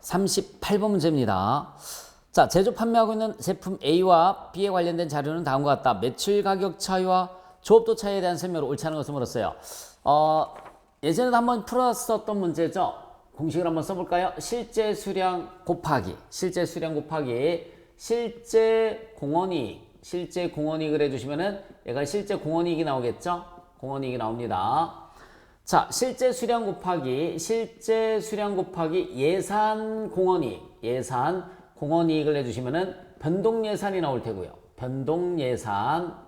38번 문제입니다. 자, 제조 판매하고 있는 제품 A와 B에 관련된 자료는 다음과 같다. 매출 가격 차이와 조업도 차이에 대한 설명으로 옳지 않은 것을 물었어요. 예전에도 한번 풀었었던 문제죠. 공식을 한번 써볼까요? 실제 수량 곱하기 실제 공원이익을 해주시면은 얘가 실제 공원이익이 나오겠죠? 공원이익이 나옵니다. 자, 실제 수량 곱하기 예산 공원이익을 해주시면은 변동예산이 나올 테고요. 변동예산.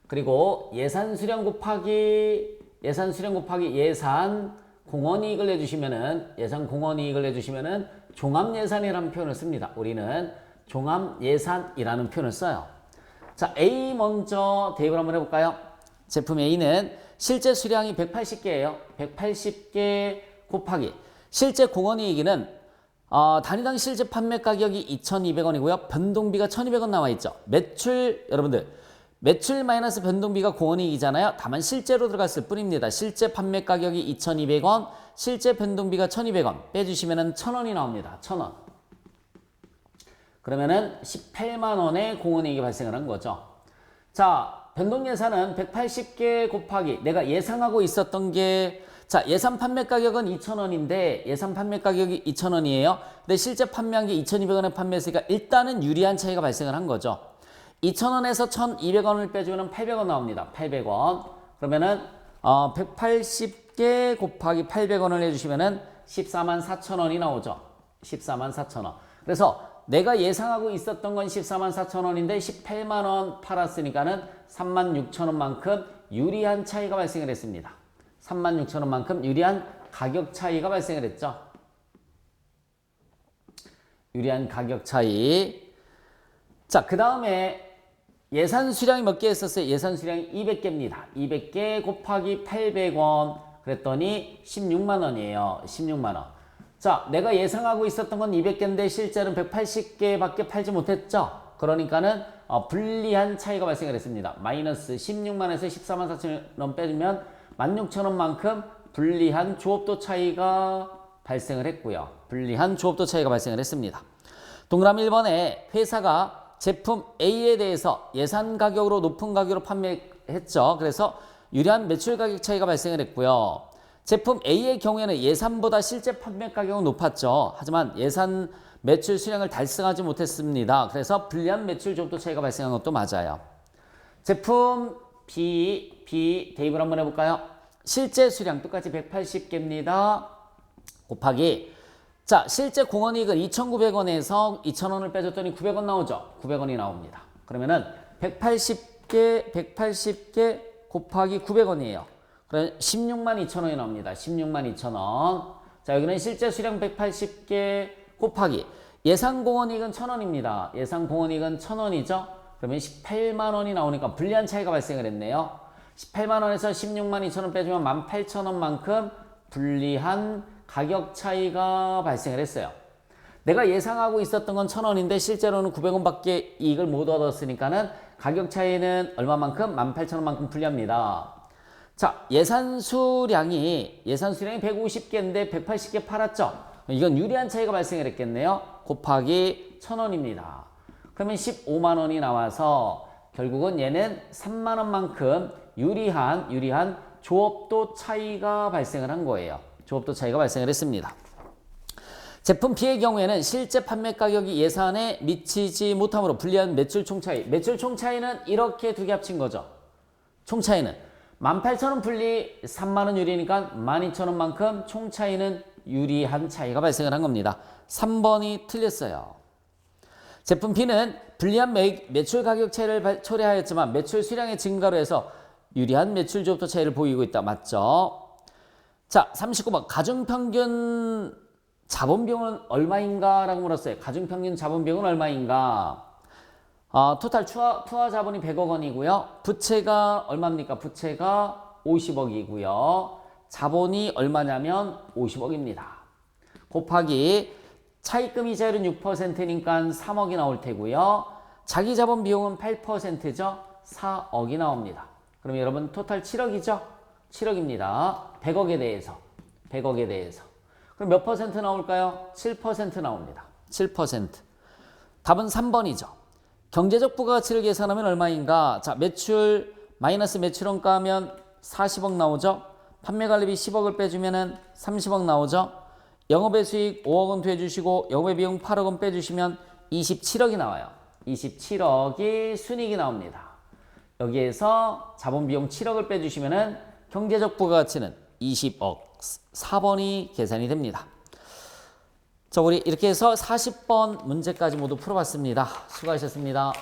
그리고 예산 수량 곱하기 예산 공원이익을 해주시면은 종합예산이라는 표현을 씁니다. 우리는 종합예산이라는 표현을 써요. 자, A 먼저 대입을 한번 해볼까요? 제품 A는 실제 수량이 180개예요. 180개 곱하기 실제 공원이익은 단위당 실제 판매 가격이 2,200원이고요. 변동비가 1,200원 나와 있죠. 매출 마이너스 변동비가 공원이익이잖아요. 다만 실제로 들어갔을 뿐입니다. 실제 판매 가격이 2,200원, 실제 변동비가 1,200원 빼주시면은 1,000원이 나옵니다. 1,000원. 그러면은 18만 원의 공원이익이 발생을 한 거죠. 자, 변동예산은 180개 곱하기 내가 예상하고 있었던 게, 자, 예산 판매 가격은 2,000원인데 예산 판매 가격이 2,000원이에요. 근데 실제 판매한 게 2,200원에 판매했으니까 일단은 유리한 차이가 발생을 한 거죠. 2,000원에서 1,200원을 빼주면 800원 나옵니다. 800원. 그러면은 180개 곱하기 800원을 해주시면은 14만 4천원이 나오죠. 14만 4천원. 그래서 내가 예상하고 있었던 건 14만 4천원인데 18만 원 팔았으니까는 3만 6천원만큼 유리한 차이가 발생을 했습니다. 3만 6천원만큼 유리한 가격 차이가 발생을 했죠. 유리한 가격 차이. 자, 그 다음에 예산 수량이 몇 개 있었어요? 예산 수량이 200개입니다. 200개 곱하기 800원 그랬더니 16만 원이에요. 16만 원. 자, 내가 예상하고 있었던 건 200개인데 실제는 180개밖에 팔지 못했죠. 그러니까는 불리한 차이가 발생을 했습니다. 마이너스 16만에서 14만 4천원 빼주면 16,000원만큼 불리한 조업도 차이가 발생을 했고요. 불리한 조업도 차이가 발생을 했습니다. 동그라미 1번에 회사가 제품 A에 대해서 예산 가격으로 높은 가격으로 판매했죠. 그래서 유리한 매출 가격 차이가 발생을 했고요. 제품 A의 경우에는 예산보다 실제 판매 가격은 높았죠. 하지만 예산 매출 수량을 달성하지 못했습니다. 그래서 불리한 매출 조업도 차이가 발생한 것도 맞아요. 제품 B 대입을 한번 해볼까요? 실제 수량 똑같이 180개입니다. 곱하기 자, 실제 공원이익은 2,900원에서 2,000원을 빼줬더니 900원 나오죠. 900원이 나옵니다. 그러면은 180개 곱하기 900원이에요. 그럼 16만 2천원이 나옵니다. 16만 2천원. 자, 여기는 실제 수량 180개 곱하기 예상 공원이익은 1,000원입니다. 예상 공원이익은 1,000원이죠. 그러면 18만 원이 나오니까 불리한 차이가 발생을 했네요. 18만 원에서 16만 2천원 빼주면 18,000원만큼 불리한 가격 차이가 발생을 했어요. 내가 예상하고 있었던 건 1,000원인데 실제로는 900원밖에 이익을 못 얻었으니까는 가격 차이는 얼마만큼? 18,000원만큼 불리합니다. 자, 예산 수량이 150개인데 180개 팔았죠. 이건 유리한 차이가 발생을 했겠네요. 곱하기 1,000원입니다. 그러면 15만 원이 나와서 결국은 얘는 3만 원만큼 유리한 조업도 차이가 발생을 한 거예요. 조업도 차이가 발생을 했습니다. 제품 B의 경우에는 실제 판매 가격이 예산에 미치지 못함으로 불리한 매출 총차이. 매출 총차이는 이렇게 두 개 합친 거죠. 총차이는 18,000원 분리 3만원 유리니까 12,000원만큼 총차이는 유리한 차이가 발생을 한 겁니다. 3번이 틀렸어요. 제품 B는 불리한 매출 가격 차이를 초래하였지만 매출 수량의 증가로 해서 유리한 매출 조업도 차이를 보이고 있다. 맞죠? 자, 39번 가중평균 자본비용은 얼마인가? 라고 물었어요. 가중평균 자본비용은 얼마인가? 토탈 투하 자본이 100억 원이고요. 부채가 얼마입니까? 부채가 50억이고요. 자본이 얼마냐면 50억입니다. 곱하기 차입금 이자율은 6%니까 3억이 나올 테고요. 자기 자본 비용은 8%죠. 4억이 나옵니다. 그럼 여러분 토탈 7억이죠? 7억입니다. 100억에 대해서. 그럼 몇 퍼센트 나올까요? 7% 나옵니다. 7%. 답은 3번이죠. 경제적 부가가치를 계산하면 얼마인가? 자, 매출 마이너스 매출원가 하면 40억 나오죠. 판매관리비 10억을 빼주면 30억 나오죠. 영업의 수익 5억은 더해주시고 영업의 비용 8억은 빼주시면 27억이 나와요. 27억이 순이익이 나옵니다. 여기에서 자본비용 7억을 빼주시면 경제적 부가가치는 20억. 4번이 계산이 됩니다. 자, 우리 이렇게 해서 40번 문제까지 모두 풀어봤습니다. 수고하셨습니다.